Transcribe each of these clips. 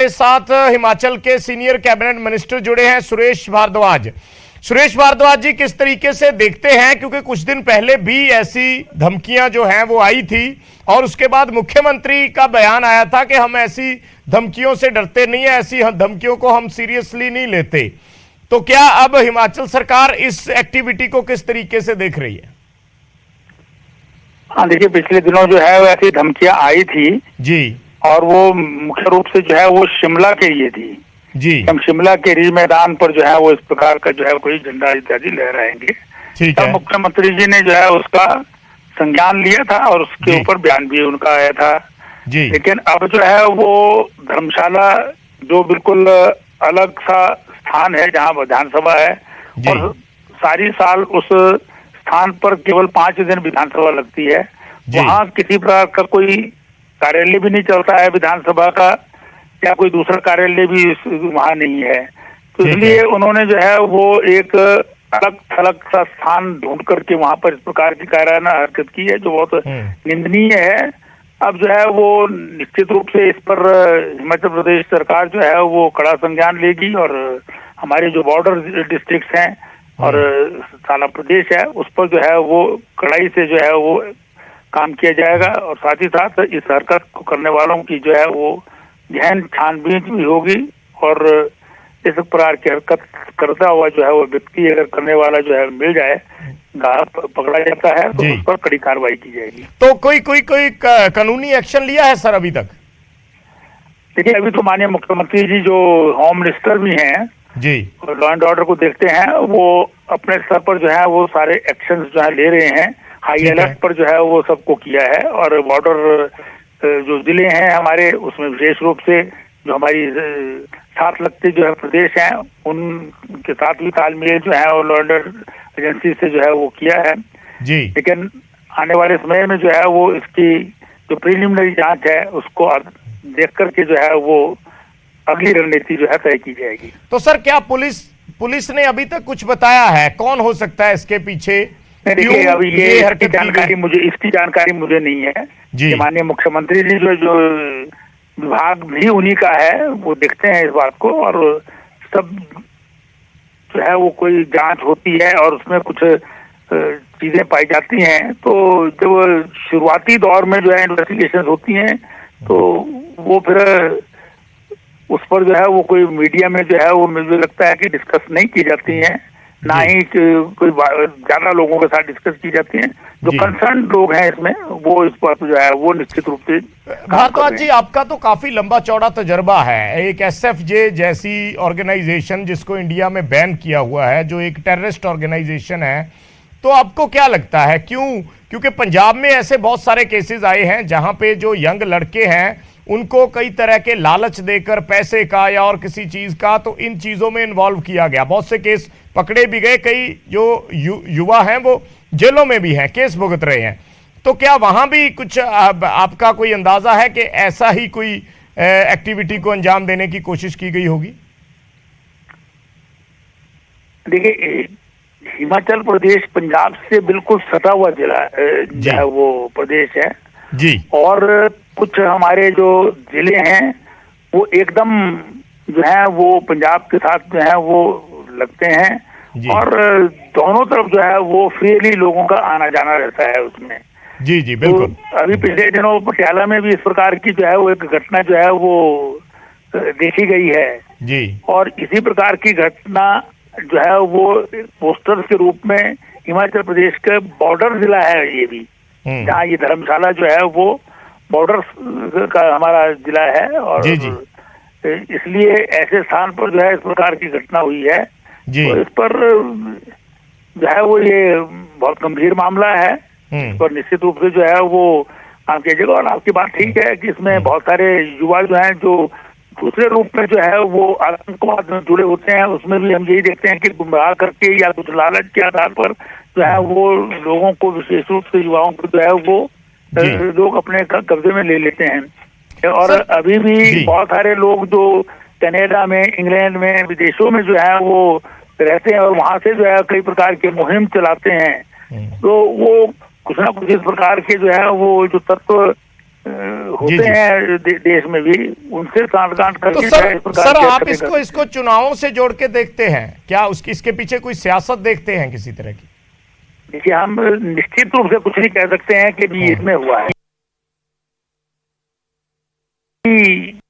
के साथ हिमाचल के सीनियर कैबिनेट मिनिस्टर जुड़े हैं सुरेश भारद्वाज। सुरेश भारद्वाज जी, किस तरीके से देखते हैं, क्योंकि कुछ दिन पहले भी ऐसी धमकियां जो हैं वो आई थी और उसके बाद मुख्यमंत्री का बयान आया था कि हम ऐसी धमकियों से डरते नहीं है, ऐसी धमकियों को हम सीरियसली नहीं लेते। तो क्या अब हिमाचल सरकार इस एक्टिविटी को किस तरीके से देख रही है? हाँ, देखिए, पिछले दिनों जो है वैसी धमकियां आई थी जी, और वो मुख्य रूप से जो है वो शिमला के लिए थी जी। हम शिमला के रिज मैदान पर जो है वो इस प्रकार का जो है कोई झंडा इत्यादि लहराएंगे। ठीक है। मुख्यमंत्री जी ने जो है उसका संज्ञान लिया था और उसके ऊपर बयान भी उनका आया था जी। लेकिन अब जो है वो धर्मशाला जो बिल्कुल अलग सा स्थान है जहाँ विधानसभा है और सारी साल उस स्थान पर केवल 5 दिन विधानसभा लगती है, वहाँ किसी प्रकार का कोई कार्यालय भी नहीं चलता है विधानसभा का या कोई दूसरा कार्यालय भी वहाँ नहीं है। तो इसलिए उन्होंने जो है वो एक अलग थलग सा स्थान ढूंढ करके वहाँ पर इस प्रकार की कायराना हरकत की है जो बहुत निंदनीय है। अब जो है वो निश्चित रूप से इस पर हिमाचल प्रदेश सरकार जो है वो कड़ा संज्ञान लेगी और हमारे जो बॉर्डर डिस्ट्रिक्ट्स हैं और साला प्रदेश है उस पर जो है वो कड़ाई से जो है वो काम किया जाएगा और साथ ही साथ इस हरकत को करने वालों की जो है वो गहन छानबीन भी होगी और इस प्रकार की हरकत करता हुआ जो है वो व्यक्ति अगर करने वाला जो है मिल जाए, पकड़ा जाता है तो उस पर कड़ी कार्रवाई की जाएगी। तो कोई कानूनी एक्शन लिया है सर अभी तक? देखिए, अभी तो माननीय मुख्यमंत्री जी जो होम मिनिस्टर भी हैं जी, लॉ एंड ऑर्डर को देखते हैं, वो अपने स्तर पर जो है वो सारे एक्शन जो है ले रहे हैं। हाई अलर्ट पर जो है वो सबको किया है और बॉर्डर जो जिले हैं हमारे उसमें विशेष रूप से जो हमारी साथ लगते जो है प्रदेश हैं उनके साथ भी तालमेल जो है वो लॉ एंड ऑर्डर एजेंसी से जो है वो किया है जी। लेकिन आने वाले समय में जो है वो इसकी जो प्रीलिमिनरी जांच है उसको देख करके जो है वो अगली रणनीति जो है तय की जाएगी। तो सर क्या पुलिस ने अभी तक कुछ बताया है कौन हो सकता है इसके पीछे? देखिए, अभी ये इसकी जानकारी मुझे नहीं है जी। माननीय मुख्यमंत्री जी जो विभाग भी उन्हीं का है, वो देखते हैं इस बात को और सब जो है वो कोई जांच होती है और उसमें कुछ चीजें पाई जाती हैं तो जब शुरुआती दौर में जो है इन्वेस्टिगेशन होती हैं तो वो फिर उस पर जो है वो कोई मीडिया में जो है वो मुझे लगता है कि डिस्कस नहीं की जाती हैं, ना ही कोई ज्यादा लोगों के साथ डिस्कस की जाती हैं। जो कंसर्न लोग हैं इसमें वो इस पर जो है वो निश्चित रूप से। भारद्वाज जी, आपका तो काफी लंबा चौड़ा तजर्बा है, एक SFJ जैसी ऑर्गेनाइजेशन जिसको इंडिया में बैन किया हुआ है, जो एक टेररिस्ट ऑर्गेनाइजेशन है, तो आपको क्या लगता है क्योंकि पंजाब में ऐसे बहुत सारे केसेस आए हैं जहां पे जो यंग लड़के हैं उनको कई तरह के लालच देकर पैसे का या और किसी चीज का तो इन चीजों में इन्वॉल्व किया गया, बहुत से केस पकड़े भी गए, कई जो युवा हैं वो जेलों में भी हैं, केस भुगत रहे हैं। तो क्या वहां भी कुछ आपका कोई अंदाजा है कि ऐसा ही कोई एक्टिविटी को अंजाम देने की कोशिश की गई होगी? देखिए, हिमाचल प्रदेश पंजाब से बिल्कुल सटा हुआ जिला जो है वो प्रदेश है जी, और कुछ हमारे जो जिले हैं वो एकदम जो है वो पंजाब के साथ जो है वो लगते हैं और दोनों तरफ जो है वो फ्रीली लोगों का आना जाना रहता है उसमें। जी जी बिल्कुल। तो अभी पिछले दिनों पटियाला में भी इस प्रकार की जो है वो एक घटना जो है वो देखी गई है जी, और इसी प्रकार की घटना जो है वो पोस्टर के रूप में हिमाचल प्रदेश के बॉर्डर जिला है ये भी, जहाँ ये धर्मशाला जो है वो बॉर्डर का हमारा जिला है और जी जी। इसलिए ऐसे स्थान पर जो है इस प्रकार की घटना हुई है जी। तो इस पर जो है वो ये बहुत गंभीर मामला है, इस पर निश्चित रूप से जो है वो काम किया जाएगा। और आपकी बात ठीक है कि इसमें बहुत सारे युवा जो हैं जो दूसरे रूप में जो है वो आतंकवाद में जुड़े होते हैं, उसमें भी हम यही देखते हैं कि गुमराह करके या कुछ लालच के आधार पर जो है वो लोगों को विशेष रूप से युवाओं को जो है वो लोग अपने कब्जे में ले लेते हैं। और अभी भी बहुत सारे लोग जो कनाडा में, इंग्लैंड में, विदेशों में जो है वो रहते हैं और वहां से जो है कई प्रकार के मुहिम चलाते हैं, तो वो कुछ ना कुछ इस प्रकार के जो है वो जो तत्व होते जी। हैं देश में भी, उनसे सांठगांठ तो करके सर इस प्रकार सर के आप हरकतें करते इसको चुनावों से जोड़ के देखते हैं क्या? उसकी इसके पीछे कोई सियासत देखते हैं किसी तरह की? हैं। देखिए, हम निश्चित रूप से कुछ नहीं कह सकते हैं कि भी इसमें हुआ है कि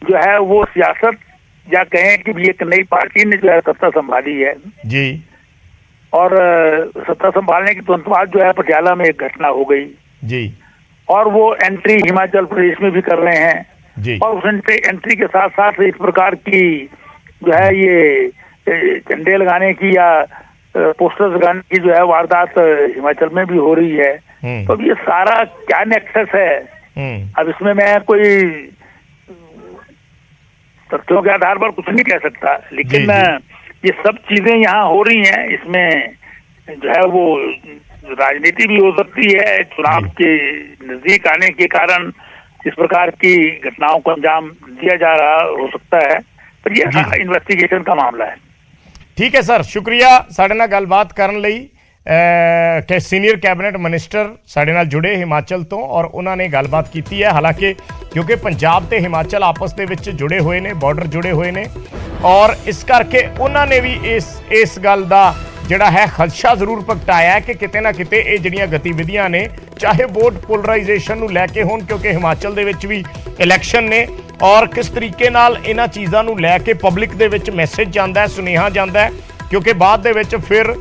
जो है वो सियासत, या कहें कि भी एक नई पार्टी ने जो है सत्ता संभाली है, जी और सत्ता संभालने के तुरंत बाद जो है पटियाला में एक घटना हो गई, जी और वो एंट्री हिमाचल प्रदेश में भी कर रहे हैं, जी और उस एंट्री के साथ साथ इस प्रकार की जो है ये झंडे लगाने की या पोस्टर्स लगाने की जो है वारदात हिमाचल में भी हो रही है। तो अब ये सारा क्या नेक्सस है? अब इसमें मैं कोई तथ्यों के आधार पर कुछ नहीं कह सकता, लेकिन ये सब चीजें यहाँ हो रही हैं, इसमें जो है वो राजनीति भी हो सकती है, चुनाव के नजदीक आने के कारण इस प्रकार की घटनाओं को अंजाम दिया जा रहा हो सकता है, पर ये इन्वेस्टिगेशन का मामला है। ठीक है सर, शुक्रिया साढ़े नाल गलबात करन लई। कि सीनियर कैबिनेट मिनिस्टर साढ़े नाल जुड़े हिमाचल तो, और उन्होंने गलबात की है। हालांकि क्योंकि पंजाब ते हिमाचल आपस दे विच जुड़े हुए ने, बॉर्डर जुड़े हुए ने, और इस करके उन्होंने भी इस गल दा जिहड़ा है खदशा जरूर प्रगटाया है कि किते ना किते ये जिहड़ियां गतिविधियां ने, चाहे वोट पोलराइजेशन नूं लैके होण, क्योंकि हिमाचल दे विच भी इलैक्शन ने, और किस तरीके नाल इन्हां चीज़ां नूं लैके पब्लिक दे विच मैसेज जांदा है, सुनेहा जांदा है, क्योंकि बाद दे विच फिर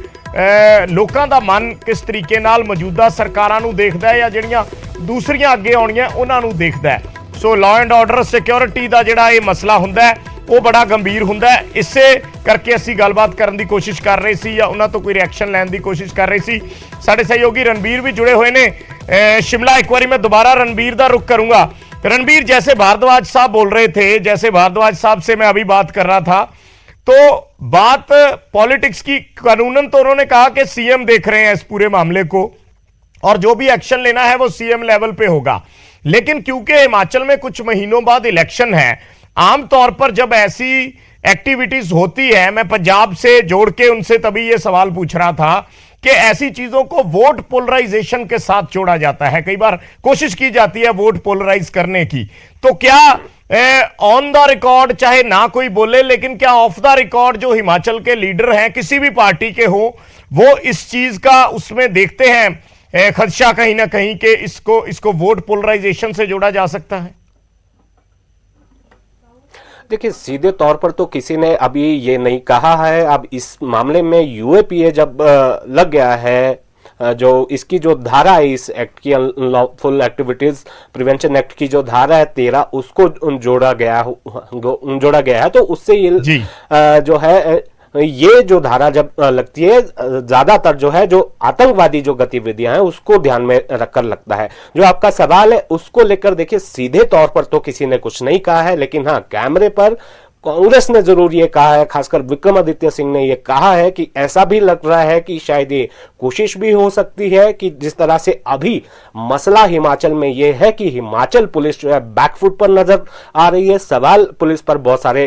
लोकां दा मन किस तरीके नाल मौजूदा सरकारां नूं देखदा है या जिहड़ियां दूसरियां अगे आउणियां उन्हां नूं देखदा है। So law and order security दा जिहड़ा ये मसला हुंदा है वो बड़ा गंभीर हुंदा है। इसे करके असीं गलबात करन दी कोशिश कर रहे सी या उन्हां तो कोई रिएक्शन लैण दी कोशिश कर रहे सी। साडे सहयोगी रणबीर भी जुड़े हुए ने शिमला। एक बारी मैं दोबारा रणबीर दा रुख करूंगा। रणबीर, जैसे भारद्वाज साहब बोल रहे थे, जैसे भारद्वाज साहब से मैं अभी बात कर रहा था, तो बात पॉलिटिक्स की, कानूनन तो उन्होंने कहा कि सीएम देख रहे हैं इस पूरे मामले को और जो भी एक्शन लेना है वो सीएम लेवल पे होगा। लेकिन क्योंकि हिमाचल में कुछ महीनों बाद इलेक्शन है, आमतौर पर जब ऐसी एक्टिविटीज होती है, मैं पंजाब से जोड़ के उनसे तभी ये सवाल पूछ रहा था कि ऐसी चीजों को वोट पोलराइजेशन के साथ जोड़ा जाता है, कई बार कोशिश की जाती है वोट पोलराइज करने की। तो क्या ऑन द रिकॉर्ड, चाहे ना कोई बोले, लेकिन क्या ऑफ द रिकॉर्ड जो हिमाचल के लीडर हैं किसी भी पार्टी के हो, वो इस चीज का उसमें देखते हैं खदशा कहीं ना कहीं कि इसको वोट पोलराइजेशन से जोड़ा जा सकता है? देखिए, सीधे तौर पर तो किसी ने अभी ये नहीं कहा है। अब इस मामले में यूएपीए जब लग गया है, जो इसकी जो धारा है इस एक्ट की, अनलॉफुल एक्टिविटीज प्रिवेंशन एक्ट की जो धारा है 13, उसको जोड़ा गया है, तो उससे ये जो है ये जो धारा जब लगती है, ज्यादातर जो है जो आतंकवादी जो गतिविधियां हैं उसको ध्यान में रखकर लगता है। जो आपका सवाल है उसको लेकर देखिए, सीधे तौर पर तो किसी ने कुछ नहीं कहा है, लेकिन हाँ, कैमरे पर कांग्रेस ने जरूर ये कहा है, खासकर विक्रमादित्य सिंह ने ये कहा है कि ऐसा भी लग रहा है कि शायद ये कोशिश भी हो सकती है कि जिस तरह से अभी मसला हिमाचल में ये है कि हिमाचल पुलिस जो है बैकफुट पर नजर आ रही है। सवाल पुलिस पर बहुत सारे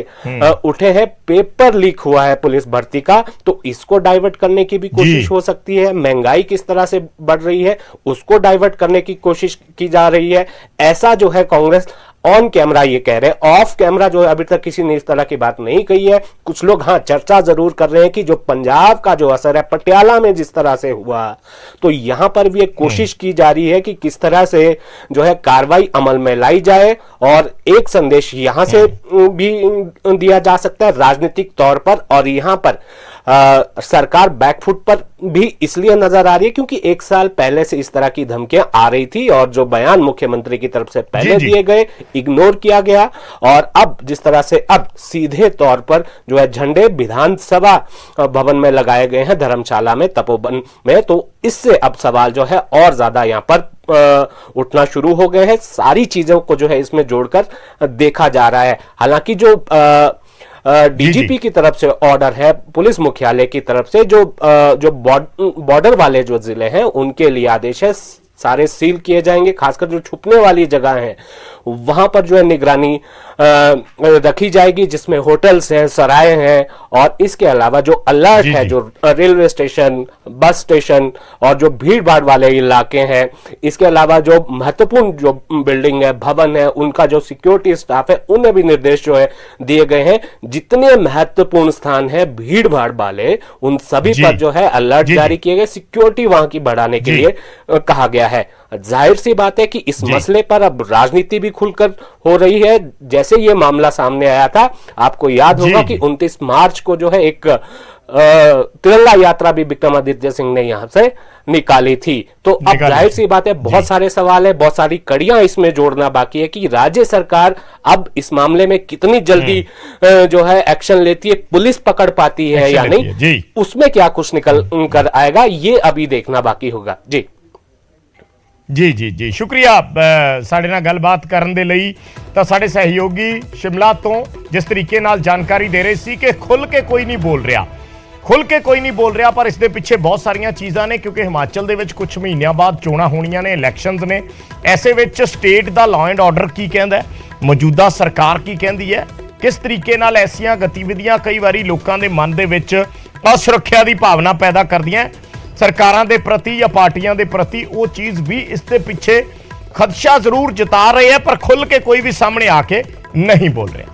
उठे हैं, पेपर लीक हुआ है पुलिस भर्ती का, तो इसको डाइवर्ट करने की भी कोशिश हो सकती है। महंगाई किस तरह से बढ़ रही है उसको डाइवर्ट करने की कोशिश की जा रही है। ऐसा जो है कांग्रेस ऑन कैमरा ये कह रहे हैं, ऑफ कैमरा जो अभी तक किसी ने इस तरह की बात नहीं कही है। कुछ लोग हाँ चर्चा जरूर कर रहे हैं कि जो पंजाब का जो असर है पटियाला में जिस तरह से हुआ, तो यहां पर भी एक कोशिश की जा रही है कि किस तरह से जो है कार्रवाई अमल में लाई जाए, और एक संदेश यहां से भी दिया जा सकता है राजनीतिक तौर पर। और यहां पर सरकार बैकफुट पर भी इसलिए नजर आ रही है क्योंकि 1 साल पहले से इस तरह की धमकियां आ रही थी और जो बयान मुख्यमंत्री की तरफ से पहले दिए गए इग्नोर किया गया, और अब जिस तरह से अब सीधे तौर पर जो है झंडे विधानसभा भवन में लगाए गए हैं, धर्मशाला में, तपोवन में, तो इससे अब सवाल जो है और ज्यादा यहां पर उठना शुरू हो गए हैं। सारी चीजों को जो है इसमें जोड़कर देखा जा रहा है। हालांकि जो डीजीपी की तरफ से ऑर्डर है, पुलिस मुख्यालय की तरफ से जो बॉर्डर वाले जो जिले हैं उनके लिए आदेश है, सारे सील किए जाएंगे। खासकर जो छुपने वाली जगह है वहां पर जो है निगरानी रखी जाएगी, जिसमें होटल्स हैं, सराय हैं, और इसके अलावा जो अलर्ट है, जो रेलवे स्टेशन, बस स्टेशन और जो भीड़ भाड़ वाले इलाके हैं, इसके अलावा जो महत्वपूर्ण जो बिल्डिंग है, भवन है, उनका जो सिक्योरिटी स्टाफ है, उन्हें भी निर्देश जो है दिए गए हैं। जितने महत्वपूर्ण स्थान है भीड़ भाड़ वाले, उन सभी पर जो है अलर्ट जारी किए गए, सिक्योरिटी वहां की बढ़ाने के लिए कहा गया है। जाहिर सी बात है कि इस मसले पर अब राजनीति भी खुलकर हो रही है। जैसे ये मामला सामने आया था, आपको याद होगा कि 29 मार्च को जो है एक तिरंगा यात्रा भी विक्रमादित्य सिंह ने यहां से निकाली थी। तो अब जाहिर सी बात है, बहुत सारे सवाल है, बहुत सारी कड़ियां इसमें जोड़ना बाकी है कि राज्य सरकार अब इस मामले में कितनी जल्दी जो है एक्शन लेती है, पुलिस पकड़ पाती है या नहीं, उसमें क्या कुछ निकल कर आएगा, ये अभी देखना बाकी होगा। जी जी जी जी, शुक्रिया साडे नाल गलबात करन दे लई। ਤਾਂ ਸਾਡੇ ਸਹਿਯੋਗੀ शिमला ਤੋਂ जिस तरीके ਨਾਲ ਜਾਣਕਾਰੀ ਦੇ ਰਹੇ ਸੀ ਕਿ ਖੁੱਲ ਕੇ ਕੋਈ ਨਹੀਂ ਬੋਲ ਰਿਹਾ, ਖੁੱਲ ਕੇ ਕੋਈ ਨਹੀਂ ਬੋਲ ਰਿਹਾ, ਪਰ ਇਸ ਦੇ ਪਿੱਛੇ ਬਹੁਤ ਸਾਰੀਆਂ ਚੀਜ਼ਾਂ ਨੇ, ਕਿਉਂਕਿ ਹਿਮਾਚਲ ਦੇ ਵਿੱਚ ਕੁਝ ਮਹੀਨਿਆਂ ਬਾਅਦ ਚੋਣਾਂ ਹੋਣੀਆਂ ਨੇ, ਇਲੈਕਸ਼ਨਸ ਨੇ। ਐਸੇ ਵਿੱਚ ਸਟੇਟ ਦਾ ਲਾਅ ਐਂਡ ਆਰਡਰ ਕੀ ਕਹਿੰਦਾ ਹੈ, ਮੌਜੂਦਾ ਸਰਕਾਰ ਕੀ ਕਹਿੰਦੀ ਹੈ, ਕਿਸ ਤਰੀਕੇ ਨਾਲ ਐਸੀਆਂ ਗਤੀਵਿਧੀਆਂ ਕਈ ਵਾਰੀ ਲੋਕਾਂ ਦੇ ਮਨ ਦੇ ਵਿੱਚ ਅਸੁਰੱਖਿਆ ਦੀ ਭਾਵਨਾ ਪੈਦਾ ਕਰਦੀਆਂ ਸਰਕਾਰਾਂ ਦੇ ਪ੍ਰਤੀ ਜਾਂ ਪਾਰਟੀਆਂ ਦੇ ਪ੍ਰਤੀ, ਉਹ ਚੀਜ਼ ਵੀ ਇਸ ਦੇ ਪਿੱਛੇ खदशा जरूर जता रहे हैं, पर खुल के कोई भी सामने आके नहीं बोल रहे।